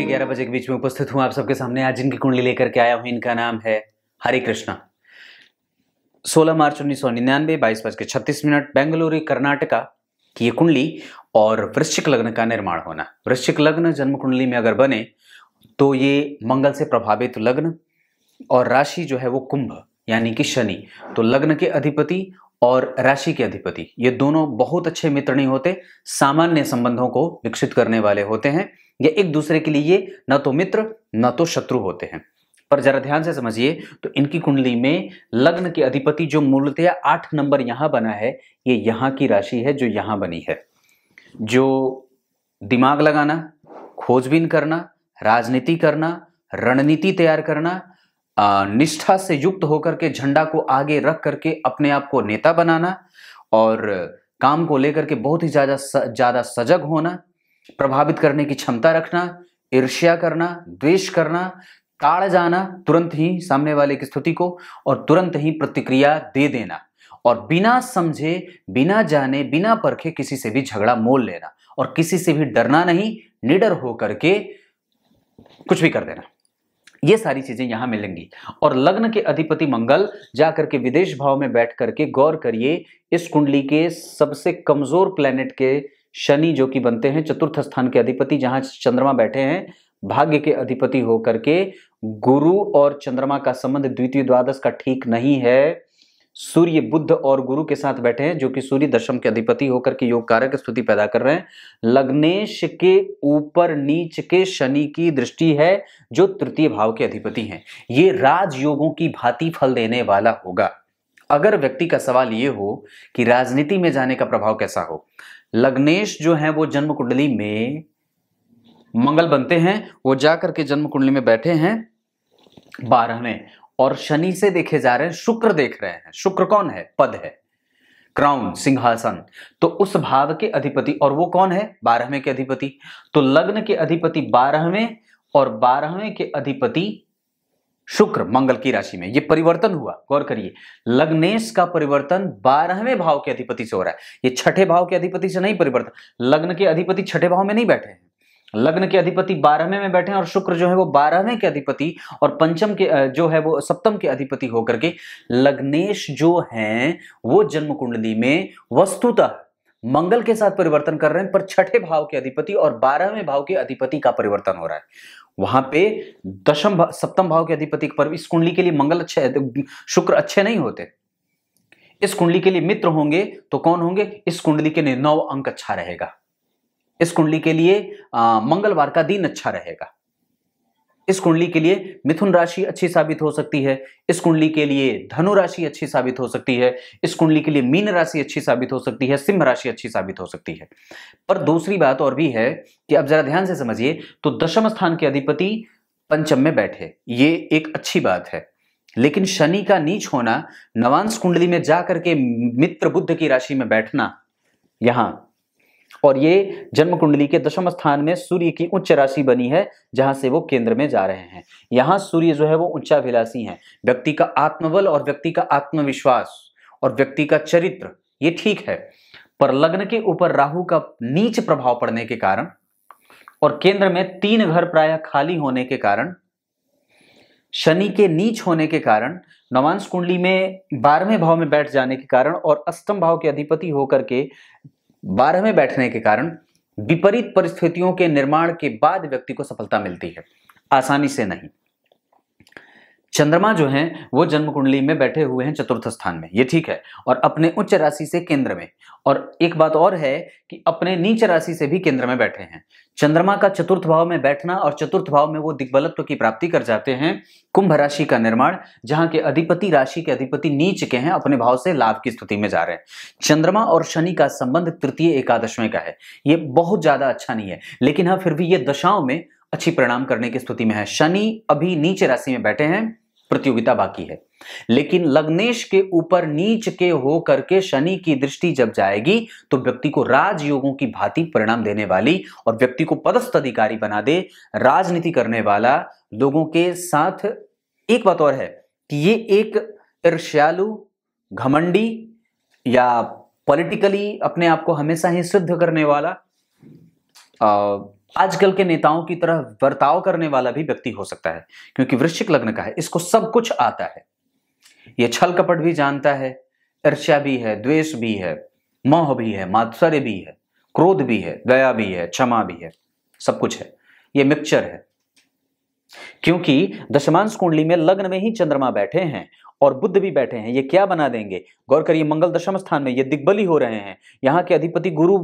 के 11 बजे के बीच में उपस्थित हूं आप सबके सामने। आज जिनकी कुंडली लेकर के आया हूं इनका नाम है हरे कृष्णा। 16 मार्च 1999, 22:36, बेंगलुरु कर्नाटका की ये कुंडली और वृश्चिक लग्न का निर्माण होना। वृश्चिक लग्न जन्म कुंडली में अगर बने तो ये मंगल से प्रभावित लग्न और राशि जो है वो कुंभ यानी कि शनि। तो लग्न के अधिपति और राशि के अधिपति ये दोनों बहुत अच्छे मित्र नहीं होते, सामान्य संबंधों को विकसित करने वाले होते हैं। ये एक दूसरे के लिए न तो मित्र न तो शत्रु होते हैं। पर जरा ध्यान से समझिए तो इनकी कुंडली में लग्न के अधिपति जो मूलतः 8 नंबर यहां बना है, ये यहां की राशि है जो यहां बनी है। जो दिमाग लगाना, खोजबीन करना, राजनीति करना, रणनीति तैयार करना, निष्ठा से युक्त होकर के झंडा को आगे रख करके अपने आप को नेता बनाना और काम को लेकर के बहुत ही ज्यादा सजग होना, प्रभावित करने की क्षमता रखना, ईर्ष्या करना, द्वेष करना, ताड़ जाना तुरंत ही सामने वाले की स्थिति को और तुरंत ही प्रतिक्रिया दे देना और बिना समझे, बिना जाने, बिना परखे किसी से भी झगड़ा मोल लेना और किसी से भी डरना नहीं, निडर होकर के कुछ भी कर देना। ये सारी चीजें यहां मिलेंगी। और लग्न के अधिपति मंगल जाकर के विदेश भाव में बैठ करके गौर करिए, इस कुंडली के सबसे कमजोर प्लेनेट के शनि जो कि बनते हैं चतुर्थ स्थान के अधिपति, जहां चंद्रमा बैठे हैं भाग्य के अधिपति होकर के। गुरु और चंद्रमा का संबंध द्वितीय द्वादश का ठीक नहीं है। सूर्य बुध और गुरु के साथ बैठे हैं जो कि सूर्य दशम के अधिपति होकर के योग कारक स्थिति पैदा कर रहे हैं। लग्नेश के ऊपर नीच के शनि की दृष्टि है जो तृतीय भाव के अधिपति हैं। ये राजयोगों की भांति फल देने वाला होगा। अगर व्यक्ति का सवाल ये हो कि राजनीति में जाने का प्रभाव कैसा हो, लग्नेश जो है वो जन्म कुंडली में मंगल बनते हैं, वो जाकर के जन्म कुंडली में बैठे हैं 12वें और शनि से देखे जा रहे हैं, शुक्र देख रहे हैं। शुक्र कौन है? पद है, क्राउन, सिंहासन। तो उस भाव के अधिपति, और वो कौन है? 12वें के अधिपति। तो लग्न के अधिपति 12वें और 12वें के अधिपति शुक्र मंगल की राशि में। ये परिवर्तन हुआ, गौर करिए। लग्नेश का परिवर्तन 12वें भाव के अधिपति से हो रहा है, ये छठे भाव के अधिपति से नहीं परिवर्तन। लग्न के अधिपति छठे भाव में नहीं बैठे हैं, लग्न के अधिपति 12वें में बैठे हैं और शुक्र जो है वो 12वें के अधिपति और पंचम के जो है वो सप्तम के अधिपति होकर के लग्नेश जो हैं वो जन्म कुंडली में वस्तुतः मंगल के साथ परिवर्तन कर रहे हैं, पर छठे भाव के अधिपति और 12वें भाव के अधिपति का परिवर्तन हो रहा है। वहां पे सप्तम भाव के अधिपति पर इस कुंडली के लिए मंगल अच्छे, शुक्र अच्छे नहीं होते। इस कुंडली के लिए मित्र होंगे तो कौन होंगे? इस कुंडली के लिए 9 अंक अच्छा रहेगा। इस कुंडली के लिए मंगलवार का दिन अच्छा रहेगा। इस कुंडली के लिए मिथुन राशि अच्छी साबित हो सकती है। इस कुंडली के लिए धनु राशि अच्छी साबित हो सकती है। इस कुंडली के लिए मीन राशि अच्छी साबित हो सकती है। सिंह राशि अच्छी साबित हो सकती है। पर दूसरी बात और भी है कि अब जरा ध्यान से समझिए तो दशम स्थान के अधिपति पंचम में बैठे, ये एक अच्छी बात है। लेकिन शनि का नीच होना, नवांश कुंडली में जाकर के मित्र बुध की राशि में बैठना यहां, और ये जन्म कुंडली के दशम स्थान में सूर्य की उच्च राशि बनी है जहां से वो केंद्र में जा रहे हैं। यहां सूर्य जो है वो उच्चाभिलाषी हैं। व्यक्ति का आत्मबल और व्यक्ति का आत्मविश्वास और व्यक्ति का चरित्र ये ठीक है, पर लग्न के ऊपर राहु का नीच प्रभाव पड़ने के कारण और केंद्र में 3 घर प्रायः खाली होने के कारण, शनि के नीच होने के कारण, नवांश कुंडली में 12वें भाव में बैठ जाने के कारण और अष्टम भाव के अधिपति होकर के 12वें बैठने के कारण विपरीत परिस्थितियों के निर्माण के बाद व्यक्ति को सफलता मिलती है, आसानी से नहीं। चंद्रमा जो हैं वो जन्म कुंडली में बैठे हुए हैं चतुर्थ स्थान में, ये ठीक है, और अपने उच्च राशि से केंद्र में। और एक बात और है कि अपने नीच राशि से भी केंद्र में बैठे हैं। चंद्रमा का चतुर्थ भाव में बैठना और चतुर्थ भाव में वो दिग्बलत्व की प्राप्ति कर जाते हैं। कुंभ राशि का निर्माण, जहां के अधिपति राशि के अधिपति नीच के हैं, अपने भाव से लाभ की स्थिति में जा रहे हैं। चंद्रमा और शनि का संबंध तृतीय एकादशवें का है, ये बहुत ज्यादा अच्छा नहीं है, लेकिन हाँ फिर भी ये दशाओं में अच्छी परिणाम करने की स्थिति में है। शनि अभी नीच राशि में बैठे हैं, प्रतियोगिता बाकी है, लेकिन लग्नेश के ऊपर नीच के हो करके शनि की दृष्टि जब जाएगी तो व्यक्ति को राजयोगों की भांति परिणाम देने वाली और व्यक्ति को पदस्थ अधिकारी बना दे, राजनीति करने वाला लोगों के साथ। एक बात और है कि ये एक ईर्ष्यालु, घमंडी या पॉलिटिकली अपने आप को हमेशा ही सिद्ध करने वाला आजकल के नेताओं की तरह बर्ताव करने वाला भी व्यक्ति हो सकता है, क्योंकि वृश्चिक लग्न का है, इसको सब कुछ आता है। ये छल कपट भी जानता है, ईर्ष्या भी है, द्वेष भी है, मोह भी है, मात्सर्य भी है, क्रोध भी है, दया भी है, क्षमा भी है, सब कुछ है। ये मिक्सचर है। क्योंकि दशमांश कुंडली में लग्न में ही चंद्रमा बैठे हैं और बुध भी बैठे हैं, ये क्या बना देंगे? गौर करिए, मंगल दशम स्थान में ये दिग्बली हो रहे हैं। यहां के अधिपति गुरु।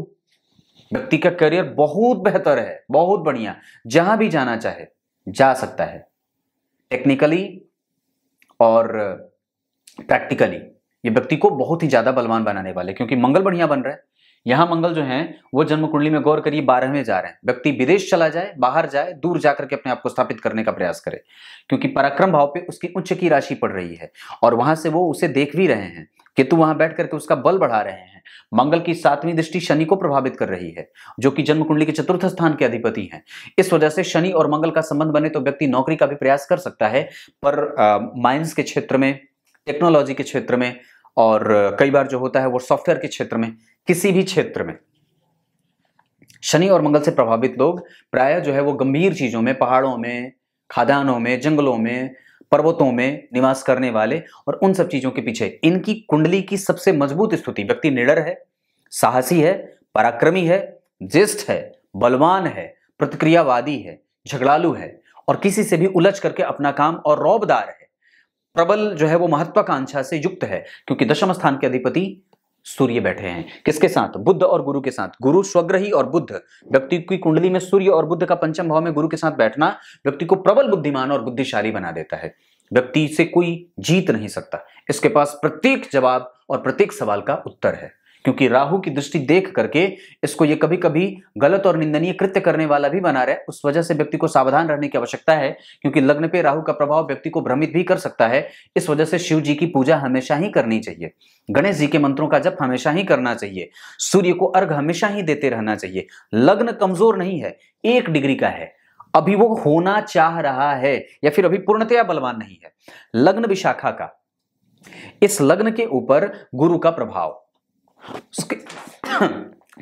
व्यक्ति का करियर बहुत बेहतर है, बहुत बढ़िया, जहां भी जाना चाहे जा सकता है, टेक्निकली और प्रैक्टिकली। ये व्यक्ति को बहुत ही ज्यादा बलवान बनाने वाले, क्योंकि मंगल बढ़िया बन रहा है। यहां मंगल जो है वो जन्म कुंडली में गौर करिए 12 में जा रहे हैं। व्यक्ति विदेश चला जाए, बाहर जाए, दूर जाकर के अपने आप को स्थापित करने का प्रयास करे, क्योंकि पराक्रम भाव पे उसकी उच्च की राशि पड़ रही है और वहां से वो उसे देख भी रहे हैं। केतु वहां बैठ करके उसका बल बढ़ा रहे हैं। मंगल की 7वीं दृष्टि शनि को प्रभावित कर रही है, जो कि जन्म कुंडली के चतुर्थ स्थान के अधिपति हैं। इस वजह से शनि और मंगल का संबंध बने तो व्यक्ति नौकरी का भी प्रयास कर सकता है, पर माइंस के क्षेत्र में, टेक्नोलॉजी के क्षेत्र में, और कई बार जो होता है वो सॉफ्टवेयर के क्षेत्र में, किसी भी क्षेत्र में शनि और मंगल से प्रभावित लोग प्रायः जो है वो गंभीर चीजों में, पहाड़ों में, खादानों में, जंगलों में, पर्वतों में निवास करने वाले, और उन सब चीजों के पीछे इनकी कुंडली की सबसे मजबूत स्थिति, व्यक्ति निडर है, साहसी है, पराक्रमी है, ज्येष्ठ है, बलवान है, प्रतिक्रियावादी है, झगड़ालू है, और किसी से भी उलझ करके अपना काम, और रौबदार है, प्रबल जो है वो महत्वाकांक्षा से युक्त है, क्योंकि दशम स्थान के अधिपति सूर्य बैठे हैं। किसके साथ? बुध और गुरु के साथ। गुरु स्वग्रही और बुध, व्यक्ति की कुंडली में सूर्य और बुध का पंचम भाव में गुरु के साथ बैठना व्यक्ति को प्रबल बुद्धिमान और बुद्धिशाली बना देता है। व्यक्ति से कोई जीत नहीं सकता, इसके पास प्रत्येक जवाब और प्रत्येक सवाल का उत्तर है, क्योंकि राहु की दृष्टि देख करके इसको ये कभी कभी गलत और निंदनीय कृत्य करने वाला भी बना रहा है। उस वजह से व्यक्ति को सावधान रहने की आवश्यकता है, क्योंकि लग्न पे राहु का प्रभाव व्यक्ति को भ्रमित भी कर सकता है। इस वजह से शिव जी की पूजा हमेशा ही करनी चाहिए, गणेश जी के मंत्रों का जप हमेशा ही करना चाहिए, सूर्य को अर्घ हमेशा ही देते रहना चाहिए। लग्न कमजोर नहीं है, 1 डिग्री का है, अभी वो होना चाह रहा है, या फिर अभी पूर्णतया बलवान नहीं है। लग्न विशाखा का, इस लग्न के ऊपर गुरु का प्रभाव,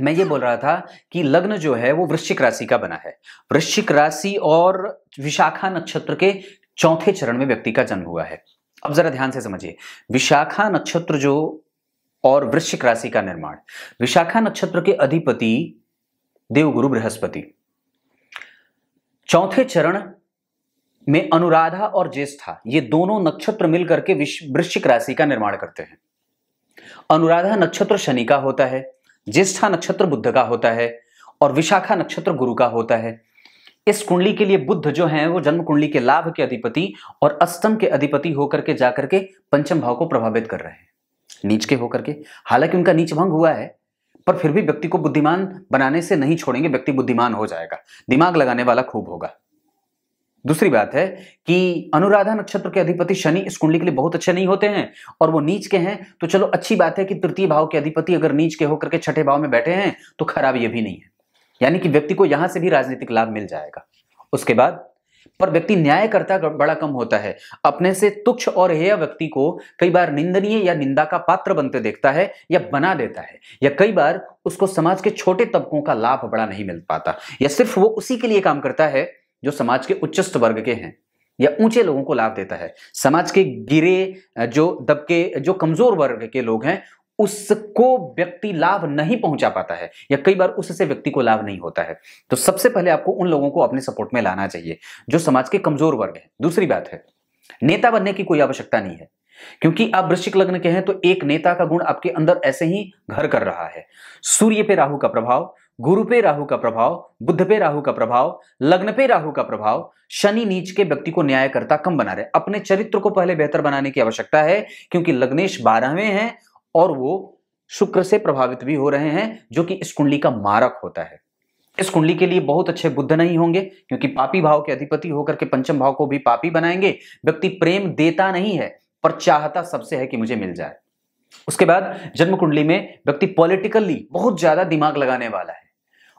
मैं ये बोल रहा था कि लग्न जो है वो वृश्चिक राशि का बना है। वृश्चिक राशि और विशाखा नक्षत्र के चौथे चरण में व्यक्ति का जन्म हुआ है। अब जरा ध्यान से समझिए, विशाखा नक्षत्र जो और वृश्चिक राशि का निर्माण, विशाखा नक्षत्र के अधिपति देवगुरु बृहस्पति, चौथे चरण में अनुराधा और ज्येष्ठा, ये दोनों नक्षत्र मिलकर के वृश्चिक राशि का निर्माण करते हैं। अनुराधा नक्षत्र शनि का होता है, ज्येष्ठा नक्षत्र बुध का होता है, और विशाखा नक्षत्र गुरु का होता है। इस कुंडली के लिए बुध जो है वो जन्म कुंडली के लाभ के अधिपति और अष्टम के अधिपति होकर के जाकर के पंचम भाव को प्रभावित कर रहे हैं, नीच के होकर के। हालांकि उनका नीच भंग हुआ है, पर फिर भी व्यक्ति को बुद्धिमान बनाने से नहीं छोड़ेंगे, व्यक्ति बुद्धिमान हो जाएगा, दिमाग लगाने वाला खूब होगा। दूसरी बात है कि अनुराधा नक्षत्र के अधिपति शनि इस कुंडली के लिए बहुत अच्छे नहीं होते हैं, और वो नीच के हैं, तो चलो अच्छी बात है कि तृतीय भाव के अधिपति अगर नीच के होकर के छठे भाव में बैठे हैं तो खराब ये भी नहीं है, यानी कि व्यक्ति को यहां से भी राजनीतिक लाभ मिल जाएगा। उसके बाद पर व्यक्ति न्याय करता बड़ा कम होता है, अपने से तुच्छ और हेय व्यक्ति को कई बार निंदनीय या निंदा का पात्र बनते देखता है या बना देता है, या कई बार उसको समाज के छोटे तबकों का लाभ बड़ा नहीं मिल पाता, या सिर्फ वो उसी के लिए काम करता है जो समाज के उच्चस्थ वर्ग के हैं या ऊंचे लोगों को लाभ देता है। समाज के गिरे, जो दबके, जो कमजोर वर्ग के लोग हैं, उसको व्यक्ति लाभ नहीं पहुंचा पाता है, या कई बार उससे व्यक्ति को लाभ नहीं होता है। तो सबसे पहले आपको उन लोगों को अपने सपोर्ट में लाना चाहिए जो समाज के कमजोर वर्ग हैं। दूसरी बात है, नेता बनने की कोई आवश्यकता नहीं है, क्योंकि आप वृश्चिक लग्न के हैं तो एक नेता का गुण आपके अंदर ऐसे ही घर कर रहा है। सूर्य पे राहु का प्रभाव, गुरु पे राहु का प्रभाव, बुध पे राहु का प्रभाव, लग्न पे राहु का प्रभाव, शनि नीच के व्यक्ति को न्यायकर्ता कम बना रहे। अपने चरित्र को पहले बेहतर बनाने की आवश्यकता है, क्योंकि लग्नेश 12वें हैं और वो शुक्र से प्रभावित भी हो रहे हैं, जो कि इस कुंडली का मारक होता है। इस कुंडली के लिए बहुत अच्छे बुध नहीं होंगे, क्योंकि पापी भाव के अधिपति होकर के पंचम भाव को भी पापी बनाएंगे। व्यक्ति प्रेम देता नहीं है, पर चाहता सबसे है कि मुझे मिल जाए। उसके बाद जन्म कुंडली में व्यक्ति पॉलिटिकली बहुत ज्यादा दिमाग लगाने वाला है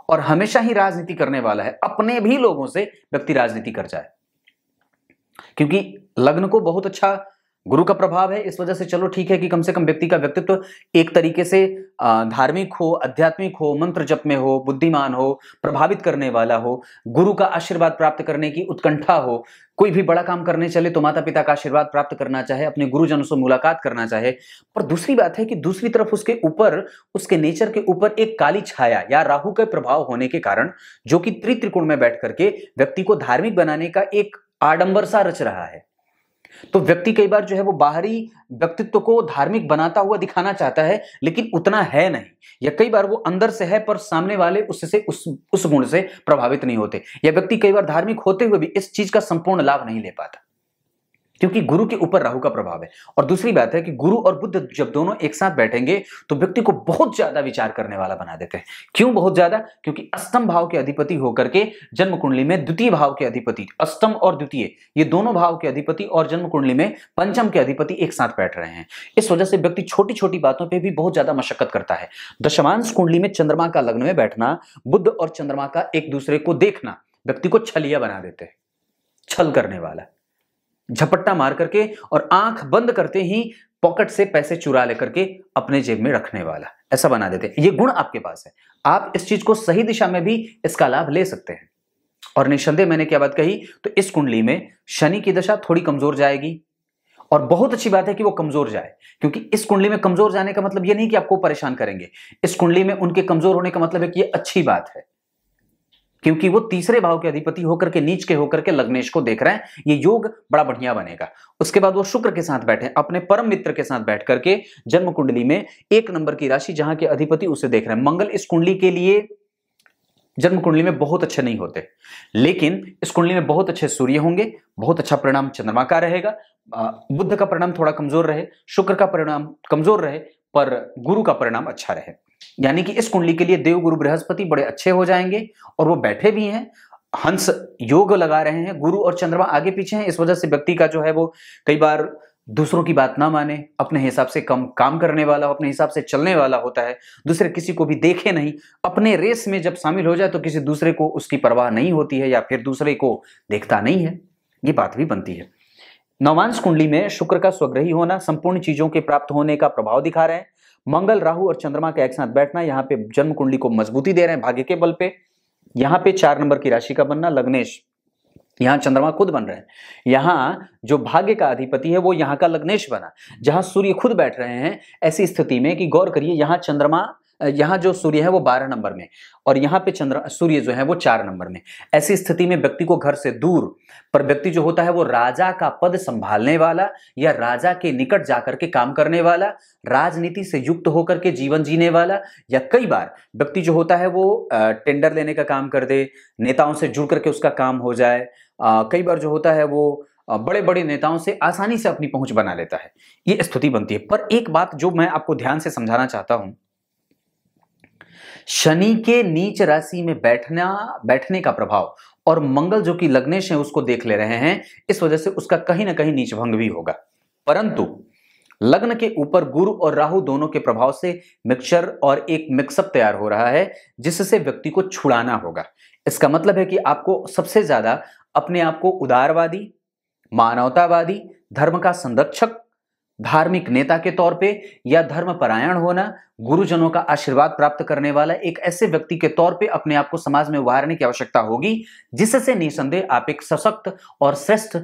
और हमेशा ही राजनीति करने वाला है, अपने भी लोगों से व्यक्ति राजनीति कर जाए, क्योंकि लग्न को बहुत अच्छा गुरु का प्रभाव है, इस वजह से चलो ठीक है कि कम से कम व्यक्ति का व्यक्तित्व एक तरीके से धार्मिक हो, आध्यात्मिक हो, मंत्र जप में हो, बुद्धिमान हो, प्रभावित करने वाला हो, गुरु का आशीर्वाद प्राप्त करने की उत्कंठा हो, कोई भी बड़ा काम करने चले तो माता पिता का आशीर्वाद प्राप्त करना चाहे, अपने गुरुजनों से मुलाकात करना चाहे। पर दूसरी बात है कि दूसरी तरफ उसके ऊपर, उसके नेचर के ऊपर एक काली छाया या राहु का प्रभाव होने के कारण, जो कि त्रित्रिकोण में बैठ करके व्यक्ति को धार्मिक बनाने का एक आडंबर सा रच रहा है। तो व्यक्ति कई बार जो है वो बाहरी व्यक्तित्व को धार्मिक बनाता हुआ दिखाना चाहता है, लेकिन उतना है नहीं, या कई बार वो अंदर से है पर सामने वाले उससे उस गुण से प्रभावित नहीं होते, या व्यक्ति कई बार धार्मिक होते हुए भी इस चीज का संपूर्ण लाभ नहीं ले पाता, क्योंकि गुरु के ऊपर राहु का प्रभाव है। और दूसरी बात है कि गुरु और बुध जब दोनों एक साथ बैठेंगे तो व्यक्ति को बहुत ज्यादा विचार करने वाला बना देते हैं। क्यों बहुत ज्यादा? क्योंकि अष्टम भाव के अधिपति होकर के जन्म कुंडली में द्वितीय भाव के अधिपति, अष्टम और द्वितीय ये दोनों भाव के अधिपति और जन्म कुंडली में पंचम के अधिपति एक साथ बैठ रहे हैं। इस वजह से व्यक्ति छोटी छोटी बातों पर भी बहुत ज्यादा मशक्कत करता है। दशमांश कुंडली में चंद्रमा का लग्न में बैठना, बुध और चंद्रमा का एक दूसरे को देखना व्यक्ति को छलिया बना देते हैं, छल करने वाला, झपट्टा मार करके और आंख बंद करते ही पॉकेट से पैसे चुरा लेकर के अपने जेब में रखने वाला, ऐसा बना देते हैं। ये गुण आपके पास है, आप इस चीज को सही दिशा में भी इसका लाभ ले सकते हैं। और निस्संदेह मैंने क्या बात कही, तो इस कुंडली में शनि की दशा थोड़ी कमजोर जाएगी, और बहुत अच्छी बात है कि वो कमजोर जाए, क्योंकि इस कुंडली में कमजोर जाने का मतलब ये नहीं कि आपको परेशान करेंगे। इस कुंडली में उनके कमजोर होने का मतलब है कि ये अच्छी बात है, क्योंकि वो तीसरे भाव के अधिपति होकर के नीच के होकर के लग्नेश को देख रहे हैं, ये योग बड़ा बढ़िया बनेगा। उसके बाद वो शुक्र के साथ बैठे, अपने परम मित्र के साथ बैठ करके जन्म कुंडली में 1 नंबर की राशि जहां के अधिपति उसे देख रहे हैं। मंगल इस कुंडली के लिए जन्म कुंडली में बहुत अच्छे नहीं होते, लेकिन इस कुंडली में बहुत अच्छे सूर्य होंगे, बहुत अच्छा परिणाम चंद्रमा का रहेगा, बुध का परिणाम थोड़ा कमजोर रहे, शुक्र का परिणाम कमजोर रहे, पर गुरु का परिणाम अच्छा रहे। यानी कि इस कुंडली के लिए देव गुरु बृहस्पति बड़े अच्छे हो जाएंगे, और वो बैठे भी हैं, हंस योग लगा रहे हैं, गुरु और चंद्रमा आगे पीछे हैं। इस वजह से व्यक्ति का जो है वो कई बार दूसरों की बात ना माने, अपने हिसाब से कम काम करने वाला, अपने हिसाब से चलने वाला होता है, दूसरे किसी को भी देखे नहीं, अपने रेस में जब शामिल हो जाए तो किसी दूसरे को उसकी परवाह नहीं होती है, या फिर दूसरे को देखता नहीं है, ये बात भी बनती है। नवांश कुंडली में शुक्र का स्वग्रही होना, संपूर्ण चीजों के प्राप्त होने का प्रभाव दिखा रहे हैं। मंगल, राहु और चंद्रमा का एक साथ बैठना यहाँ पे जन्म कुंडली को मजबूती दे रहे हैं भाग्य के बल पे। यहाँ पे 4 नंबर की राशि का बनना, लग्नेश, यहाँ चंद्रमा खुद बन रहे हैं। यहाँ जो भाग्य का अधिपति है वो यहाँ का लग्नेश बना, जहां सूर्य खुद बैठ रहे हैं। ऐसी स्थिति में कि गौर करिए, यहाँ चंद्रमा, यहाँ जो सूर्य है वो 12 नंबर में, और यहाँ पे सूर्य जो है वो 4 नंबर में। ऐसी स्थिति में व्यक्ति को घर से दूर, पर व्यक्ति जो होता है वो राजा का पद संभालने वाला, या राजा के निकट जाकर के काम करने वाला, राजनीति से युक्त होकर के जीवन जीने वाला, या कई बार व्यक्ति जो होता है वो टेंडर लेने का काम कर दे, नेताओं से जुड़ करके उसका काम हो जाए। कई बार जो होता है वो बड़े बड़े नेताओं से आसानी से अपनी पहुंच बना लेता है, ये स्थिति बनती है। पर एक बात जो मैं आपको ध्यान से समझाना चाहता हूं, शनि के नीच राशि में बैठने का प्रभाव, और मंगल जो कि लग्नेश है उसको देख ले रहे हैं, इस वजह से उसका कहीं ना कहीं नीच भंग भी होगा। परंतु लग्न के ऊपर गुरु और राहु दोनों के प्रभाव से मिक्सचर और एक मिक्सअप तैयार हो रहा है, जिससे व्यक्ति को छुड़ाना होगा। इसका मतलब है कि आपको सबसे ज्यादा अपने आप को उदारवादी, मानवतावादी, धर्म का संरक्षक, धार्मिक नेता के तौर पे, या धर्मपरायण होना, गुरुजनों का आशीर्वाद प्राप्त करने वाला एक ऐसे व्यक्ति के तौर पे अपने आप को समाज में उभारने की आवश्यकता होगी, जिससे निसंदेह आप एक सशक्त और श्रेष्ठ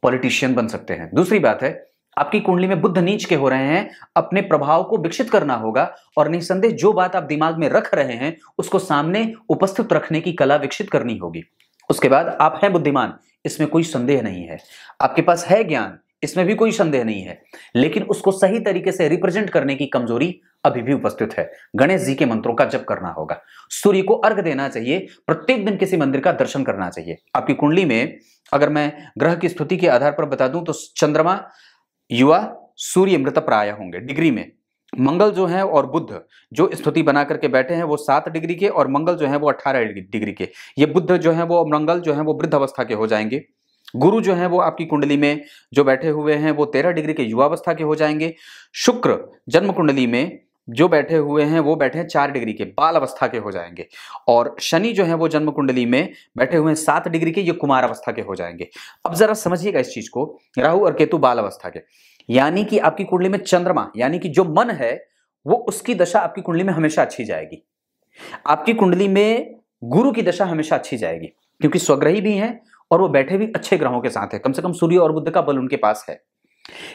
पॉलिटिशियन बन सकते हैं। दूसरी बात है, आपकी कुंडली में बुध नीच के हो रहे हैं, अपने प्रभाव को विकसित करना होगा, और निसंदेह जो बात आप दिमाग में रख रहे हैं उसको सामने उपस्थित रखने की कला विकसित करनी होगी। उसके बाद आप हैं बुद्धिमान, इसमें कोई संदेह नहीं है, आपके पास है ज्ञान, इसमें भी कोई संदेह नहीं है, लेकिन उसको सही तरीके से रिप्रेजेंट करने की कमजोरी अभी भी उपस्थित है। गणेश जी के मंत्रों का जप करना होगा, सूर्य को अर्घ देना चाहिए, प्रत्येक दिन किसी मंदिर का दर्शन करना चाहिए। आपकी कुंडली में अगर मैं ग्रह की स्थिति के आधार पर बता दूं तो चंद्रमा युवा, सूर्य मृतप्राय होंगे डिग्री में, मंगल जो है और बुध जो स्थिति बना करके बैठे हैं वो 7 डिग्री के, और मंगल जो है वो 18 डिग्री के। ये बुध जो है वो, मंगल जो है वो वृद्ध अवस्था के हो जाएंगे। गुरु जो है वो आपकी कुंडली में जो बैठे हुए हैं वो 13 डिग्री के युवावस्था के हो जाएंगे। शुक्र जन्म कुंडली में जो बैठे हुए हैं वो बैठे हैं 4 डिग्री के, बाल अवस्था के हो जाएंगे। और शनि जो है वो जन्म कुंडली में बैठे हुए हैं 7 डिग्री के, ये कुमार अवस्था के हो जाएंगे। अब जरा समझिएगा इस चीज को, राहु और केतु बाल अवस्था के, यानी कि आपकी कुंडली में चंद्रमा यानी कि जो मन है वो उसकी दशा आपकी कुंडली में हमेशा अच्छी जाएगी। आपकी कुंडली में गुरु की दशा हमेशा अच्छी जाएगी, क्योंकि स्वग्रही भी हैं और वो बैठे भी अच्छे ग्रहों के साथ है, कम से कम सूर्य और बुध का बल उनके पास है।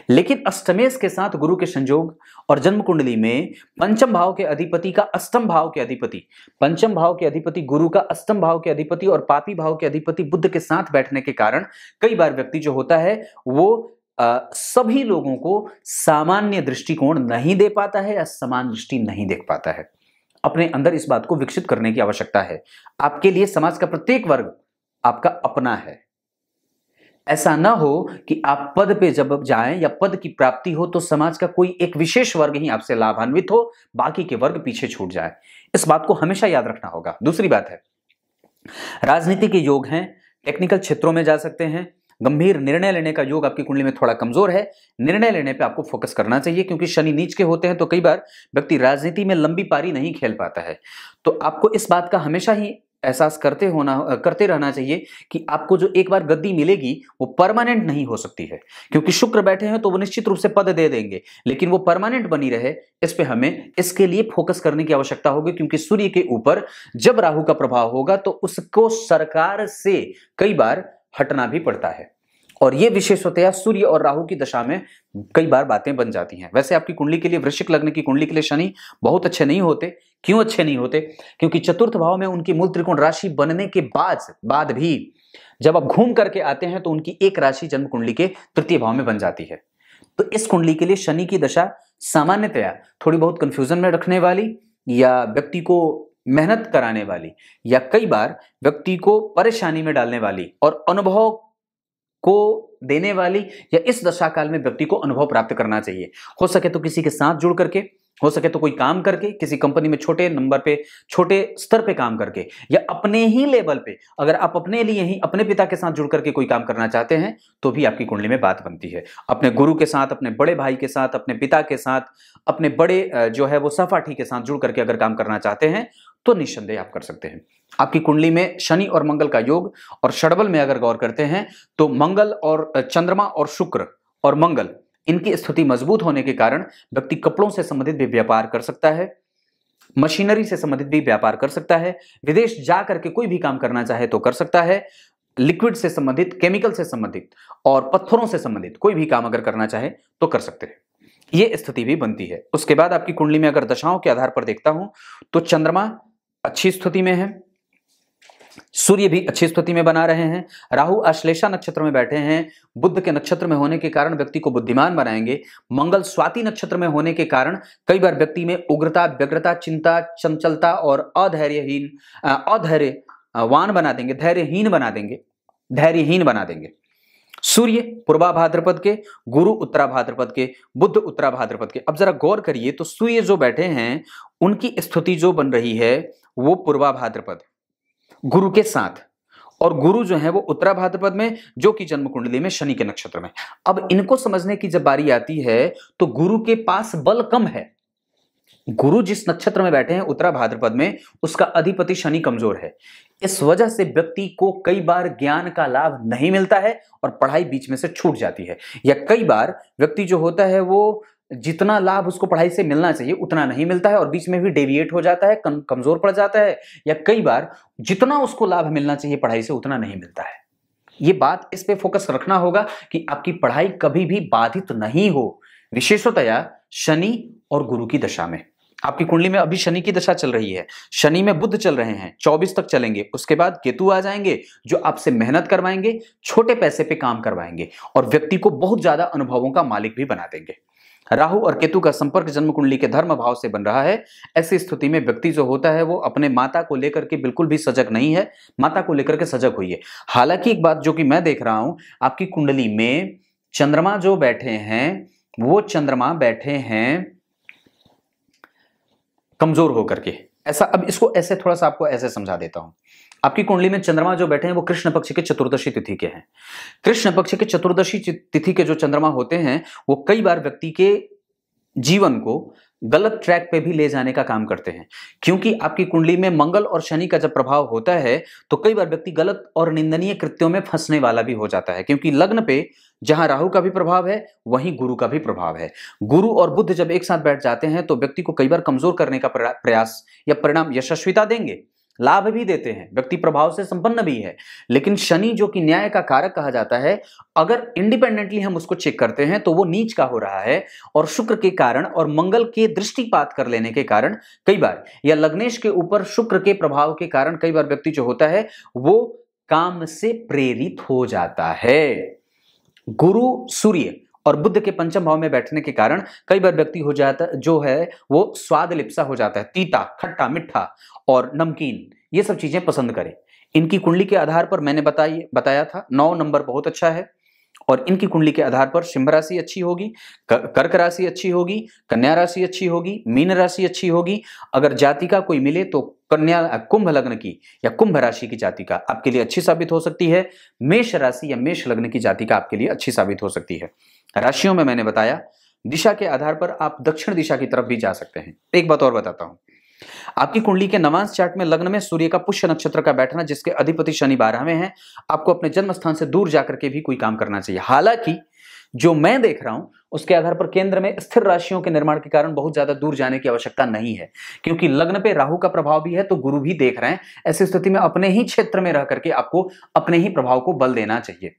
लेकिन अष्टमेश के साथ गुरु के संयोग और जन्म कुंडली में पंचम भाव के अधिपति का अष्टम भाव के अधिपति, पंचम भाव के अधिपति गुरु का अष्टम भाव के अधिपति और पापी भाव के अधिपति बुध के साथ बैठने के कारण कई बार व्यक्ति जो होता है वो सभी लोगों को सामान्य दृष्टिकोण नहीं दे पाता है या समान दृष्टि नहीं देख पाता है। अपने अंदर इस बात को विकसित करने की आवश्यकता है। आपके लिए समाज का प्रत्येक वर्ग आपका अपना है। ऐसा ना हो कि आप पद पे जब जाएं या पद की प्राप्ति हो तो समाज का कोई एक विशेष वर्ग ही आपसे लाभान्वित हो, बाकी के वर्ग पीछे छूट जाए। इस बात को हमेशा याद रखना होगा। दूसरी बात है, राजनीति के योग हैं, टेक्निकल क्षेत्रों में जा सकते हैं। गंभीर निर्णय लेने का योग आपकी कुंडली में थोड़ा कमजोर है। निर्णय लेने पे आपको फोकस करना चाहिए, क्योंकि शनि नीच के होते हैं तो कई बार व्यक्ति राजनीति में लंबी पारी नहीं खेल पाता है। तो आपको इस बात का हमेशा ही एहसास करते रहना चाहिए कि आपको जो एक बार गद्दी मिलेगी वो परमानेंट नहीं हो सकती है, क्योंकि शुक्र बैठे हैं तो वो निश्चित रूप से पद दे देंगे, लेकिन वो परमानेंट बनी रहे इस पे हमें इसके लिए फोकस करने की आवश्यकता होगी। क्योंकि सूर्य के ऊपर जब राहु का प्रभाव होगा तो उसको सरकार से कई बार हटना भी पड़ता है, और ये विशेषतया सूर्य और राहु की दशा में कई बार बातें बन जाती हैं। वैसे आपकी कुंडली के लिए, वृश्चिक लग्न की कुंडली के लिए शनि बहुत अच्छे नहीं होते। क्यों अच्छे नहीं होते? क्योंकि चतुर्थ भाव में उनकी मूल त्रिकोण राशि बनने के बाद भी जब आप घूम करके आते हैं तो उनकी एक राशि जन्म कुंडली के तृतीय भाव में बन जाती है। तो इस कुंडली के लिए शनि की दशा सामान्यतया थोड़ी बहुत कंफ्यूजन में रखने वाली, या व्यक्ति को मेहनत कराने वाली, या कई बार व्यक्ति को परेशानी में डालने वाली और अनुभव को देने वाली, या इस दशा काल में व्यक्ति को अनुभव प्राप्त करना चाहिए। हो सके तो किसी के साथ जुड़ करके, हो सके तो कोई काम करके, किसी कंपनी में छोटे नंबर पे, छोटे स्तर पे काम करके, या अपने ही लेवल पे अगर आप अपने लिए ही अपने पिता के साथ जुड़ करके कोई काम करना चाहते हैं तो भी आपकी कुंडली में बात बनती है। अपने गुरु के साथ, अपने बड़े भाई के साथ, अपने पिता के साथ, अपने बड़े जो है वो सहपाठी के साथ जुड़ करके अगर काम करना चाहते हैं तो निस्संदेह आप कर सकते हैं। आपकी कुंडली में शनि और मंगल का योग, और षडबल में अगर गौर करते हैं तो मंगल और चंद्रमा और शुक्र और मंगल, इनकी स्थिति मजबूत होने के कारण व्यक्ति कपड़ों से संबंधित भी व्यापार कर सकता है, मशीनरी से संबंधित भी व्यापार कर सकता है, विदेश जा करके कोई भी काम करना चाहे तो कर सकता है, लिक्विड से संबंधित, केमिकल से संबंधित और पत्थरों से संबंधित कोई भी काम अगर करना चाहे तो कर सकते हैं। ये स्थिति भी बनती है। उसके बाद आपकी कुंडली में अगर दशाओं के आधार पर देखता हूं तो चंद्रमा अच्छी स्थिति में है, सूर्य भी अच्छी स्थिति में बना रहे हैं, राहु आश्लेषा नक्षत्र में बैठे हैं, बुध के नक्षत्र में होने के कारण व्यक्ति को बुद्धिमान बनाएंगे, मंगल स्वाति नक्षत्र में होने के कारण कई बार व्यक्ति में उग्रता, व्यग्रता, चिंता, चंचलता और अधैर्यवान बना देंगे, धैर्यहीन बना देंगे। सूर्य पूर्वा भाद्रपद के, गुरु उत्तरा भाद्रपद के, बुध उत्तरा भाद्रपद के। अब जरा गौर करिए तो सूर्य जो बैठे हैं उनकी स्थिति जो बन रही है वो पूर्वा भाद्रपद गुरु के साथ, और गुरु जो है वो उत्तरा भाद्रपद में, जो कि जन्म कुंडली में शनि के नक्षत्र में। अब इनको समझने की जब बारी आती है तो गुरु के पास बल कम है। गुरु जिस नक्षत्र में बैठे हैं उत्तरा भाद्रपद में, उसका अधिपति शनि कमजोर है। इस वजह से व्यक्ति को कई बार ज्ञान का लाभ नहीं मिलता है और पढ़ाई बीच में से छूट जाती है, या कई बार व्यक्ति जो होता है वो जितना लाभ उसको पढ़ाई से मिलना चाहिए उतना नहीं मिलता है और बीच में भी डेविएट हो जाता है, कमजोर पड़ जाता है, या कई बार जितना उसको लाभ मिलना चाहिए पढ़ाई से उतना नहीं मिलता है। ये बात, इस पे फोकस रखना होगा कि आपकी पढ़ाई कभी भी बाधित नहीं हो, विशेषतया शनि और गुरु की दशा में। आपकी कुंडली में अभी शनि की दशा चल रही है, शनि में बुध चल रहे हैं, 24 तक चलेंगे। उसके बाद केतु आ जाएंगे जो आपसे मेहनत करवाएंगे, छोटे पैसे पे काम करवाएंगे और व्यक्ति को बहुत ज्यादा अनुभवों का मालिक भी बना देंगे। राहु और केतु का संपर्क जन्म कुंडली के धर्म भाव से बन रहा है। ऐसी स्थिति में व्यक्ति जो होता है वो अपने माता को लेकर के बिल्कुल भी सजग नहीं है, माता को लेकर के सजग होइए। हालांकि एक बात जो कि मैं देख रहा हूं, आपकी कुंडली में चंद्रमा जो बैठे हैं वो चंद्रमा बैठे हैं कमजोर होकर के। ऐसा, अब इसको ऐसे थोड़ा सा आपको ऐसे समझा देता हूं। आपकी कुंडली में चंद्रमा जो बैठे हैं वो कृष्ण पक्ष के चतुर्दशी तिथि के हैं। कृष्ण पक्ष के चतुर्दशी तिथि के जो चंद्रमा होते हैं वो कई बार व्यक्ति के जीवन को गलत ट्रैक पे भी ले जाने का काम करते हैं। क्योंकि आपकी कुंडली में मंगल और शनि का जब प्रभाव होता है तो कई बार व्यक्ति गलत और निंदनीय कृत्यों में फंसने वाला भी हो जाता है, क्योंकि लग्न पे जहां राहु का भी प्रभाव है वहीं गुरु का भी प्रभाव है। गुरु और बुध जब एक साथ बैठ जाते हैं तो व्यक्ति को कई बार कमजोर करने का प्रयास या परिणाम यशस्विता देंगे, लाभ भी देते हैं, व्यक्ति प्रभाव से संपन्न भी है। लेकिन शनि जो कि न्याय का कारक कहा जाता है, अगर इंडिपेंडेंटली हम उसको चेक करते हैं तो वो नीच का हो रहा है, और शुक्र के कारण और मंगल के दृष्टिपात कर लेने के कारण कई बार, या लग्नेश के ऊपर शुक्र के प्रभाव के कारण कई बार व्यक्ति जो होता है वो काम से प्रेरित हो जाता है। गुरु सूर्य और बुध के पंचम भाव में बैठने के कारण कई बार व्यक्ति हो जाता जो है वो स्वाद लिप्सा हो जाता है, तीता, खट्टा, मीठा और नमकीन ये सब चीजें पसंद करे। इनकी कुंडली के आधार पर मैंने बताया था 9 नंबर बहुत अच्छा है, और इनकी कुंडली के आधार पर सिंह राशि अच्छी होगी, कर्क राशि अच्छी होगी, कन्या राशि अच्छी होगी, मीन राशि अच्छी होगी। अगर जातिका कोई मिले तो कन्या कुंभ लग्न की या कुंभ राशि की जातिका आपके लिए अच्छी साबित हो सकती है। मेष राशि या मेष लग्न की जातिका आपके लिए अच्छी साबित हो सकती है। राशियों में मैंने बताया, दिशा के आधार पर आप दक्षिण दिशा की तरफ भी जा सकते हैं। एक बात और बताता हूं, आपकी कुंडली के नवांश चार्ट में लग्न में सूर्य का पुष्य नक्षत्र का बैठना, जिसके अधिपति शनि 12वें हैं, आपको अपने जन्म स्थान से दूर जाकर के भी कोई काम करना चाहिए। हालांकि जो मैं देख रहा हूं उसके आधार पर केंद्र में स्थिर राशियों के निर्माण के कारण बहुत ज्यादा दूर जाने की आवश्यकता नहीं है, क्योंकि लग्न पे राहु का प्रभाव भी है तो गुरु भी देख रहे हैं। ऐसी स्थिति में अपने ही क्षेत्र में रह करके आपको अपने ही प्रभाव को बल देना चाहिए।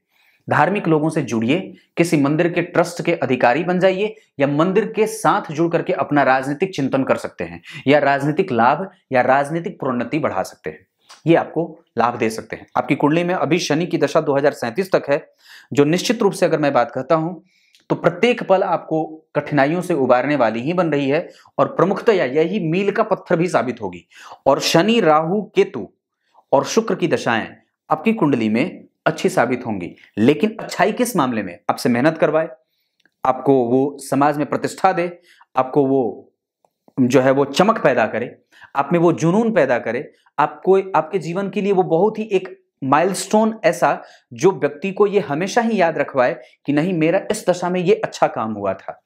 धार्मिक लोगों से जुड़िए, किसी मंदिर के ट्रस्ट के अधिकारी बन जाइए, या मंदिर के साथ जुड़ करके अपना राजनीतिक चिंतन कर सकते हैं, या राजनीतिक लाभ या राजनीतिक प्रोन्नति बढ़ा सकते हैं। ये आपको लाभ दे सकते हैं। आपकी कुंडली में अभी शनि की दशा 2037 तक है, जो निश्चित रूप से अगर मैं बात करता हूं तो प्रत्येक पल आपको कठिनाइयों से उबारने वाली ही बन रही है, और प्रमुखतया यही मील का पत्थर भी साबित होगी। और शनि, राहु, केतु और शुक्र की दशाएं आपकी कुंडली में अच्छी साबित होंगी। लेकिन अच्छाई किस मामले में? आपसे मेहनत करवाए, आपको वो समाज में प्रतिष्ठा दे, आपको वो जो है वो चमक पैदा करे, आप में वो जुनून पैदा करे, आपको आपके जीवन के लिए वो बहुत ही एक माइलस्टोन ऐसा जो व्यक्ति को ये हमेशा ही याद रखवाए कि नहीं, मेरा इस दशा में ये अच्छा काम हुआ था।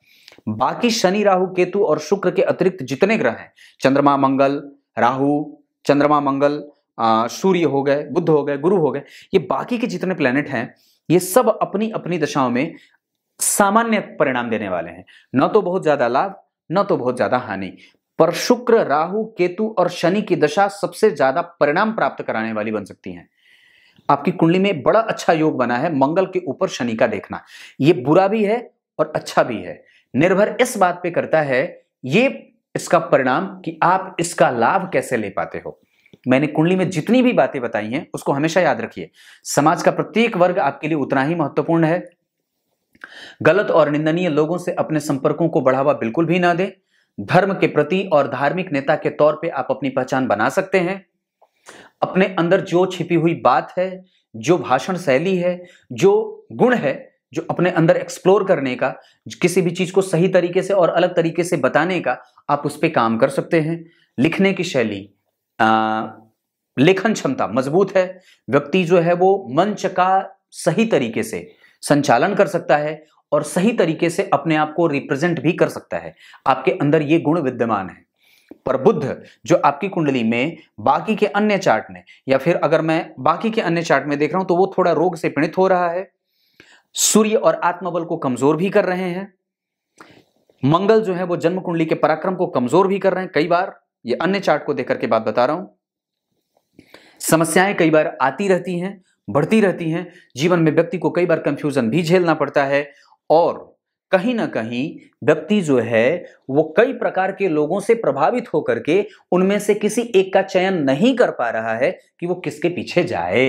बाकी शनि, राहु, केतु और शुक्र के अतिरिक्त जितने ग्रह हैं, चंद्रमा, मंगल, राहु, चंद्रमा, मंगल, सूर्य हो गए, बुध हो गए, गुरु हो गए, ये बाकी के जितने प्लेनेट हैं ये सब अपनी अपनी दशाओं में सामान्य परिणाम देने वाले हैं। न तो बहुत ज्यादा लाभ, न तो बहुत ज्यादा हानि, पर शुक्र, राहु, केतु और शनि की दशा सबसे ज्यादा परिणाम प्राप्त कराने वाली बन सकती हैं। आपकी कुंडली में बड़ा अच्छा योग बना है मंगल के ऊपर शनि का देखना। ये बुरा भी है और अच्छा भी है, निर्भर इस बात पे करता है ये इसका परिणाम कि आप इसका लाभ कैसे ले पाते हो। मैंने कुंडली में जितनी भी बातें बताई हैं उसको हमेशा याद रखिए, समाज का प्रत्येक वर्ग आपके लिए उतना ही महत्वपूर्ण है। गलत और निंदनीय लोगों से अपने संपर्कों को बढ़ावा बिल्कुल भी ना दें। धर्म के प्रति और धार्मिक नेता के तौर पे आप अपनी पहचान बना सकते हैं। अपने अंदर जो छिपी हुई बात है, जो भाषण शैली है, जो गुण है, जो अपने अंदर एक्सप्लोर करने का, किसी भी चीज को सही तरीके से और अलग तरीके से बताने का, आप उस पर काम कर सकते हैं। लिखने की शैली, लेखन क्षमता मजबूत है, व्यक्ति जो है वो मंच का सही तरीके से संचालन कर सकता है और सही तरीके से अपने आप को रिप्रेजेंट भी कर सकता है। आपके अंदर ये गुण विद्यमान है। पर बुध जो आपकी कुंडली में बाकी के अन्य चार्ट में, या फिर अगर मैं बाकी के अन्य चार्ट में देख रहा हूं तो वो थोड़ा रोग से पीड़ित हो रहा है। सूर्य और आत्मबल को कमजोर भी कर रहे हैं। मंगल जो है वो जन्म कुंडली के पराक्रम को कमजोर भी कर रहे हैं। कई बार ये अन्य चार्ट को देख करके बात बता रहा हूं, समस्याएं कई बार आती रहती हैं, बढ़ती रहती हैं। जीवन में व्यक्ति को कई बार कंफ्यूजन भी झेलना पड़ता है, और कहीं ना कहीं व्यक्ति जो है वो कई प्रकार के लोगों से प्रभावित होकर के उनमें से किसी एक का चयन नहीं कर पा रहा है कि वो किसके पीछे जाए।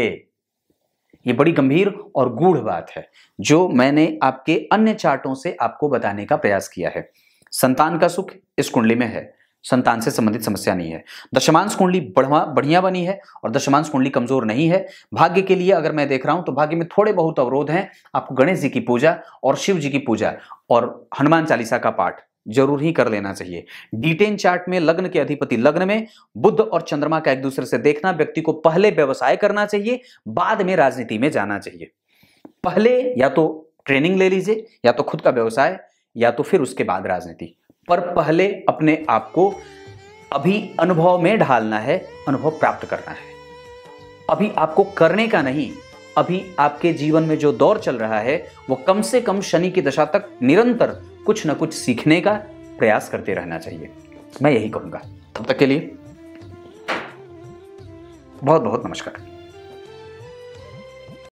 ये बड़ी गंभीर और गूढ़ बात है जो मैंने आपके अन्य चार्टों से आपको बताने का प्रयास किया है। संतान का सुख इस कुंडली में है, संतान से संबंधित समस्या नहीं है। दशमांश कुंडली बढ़िया बनी है और दशमांश कुंडली कमजोर नहीं है। भाग्य के लिए अगर मैं देख रहा हूं तो भाग्य में थोड़े बहुत अवरोध हैं। आपको गणेश जी की पूजा और शिव जी की पूजा और हनुमान चालीसा का पाठ जरूर ही कर लेना चाहिए। D10 चार्ट में लग्न के अधिपति लग्न में बुध और चंद्रमा का एक दूसरे से देखना, व्यक्ति को पहले व्यवसाय करना चाहिए, बाद में राजनीति में जाना चाहिए। पहले या तो ट्रेनिंग ले लीजिए, या तो खुद का व्यवसाय, या तो फिर उसके बाद राजनीति। पर पहले अपने आप को अभी अनुभव में ढालना है, अनुभव प्राप्त करना है। अभी आपको करने का नहीं, अभी आपके जीवन में जो दौर चल रहा है वो कम से कम शनि की दशा तक निरंतर कुछ ना कुछ सीखने का प्रयास करते रहना चाहिए, मैं यही कहूंगा। तब तक के लिए बहुत बहुत नमस्कार।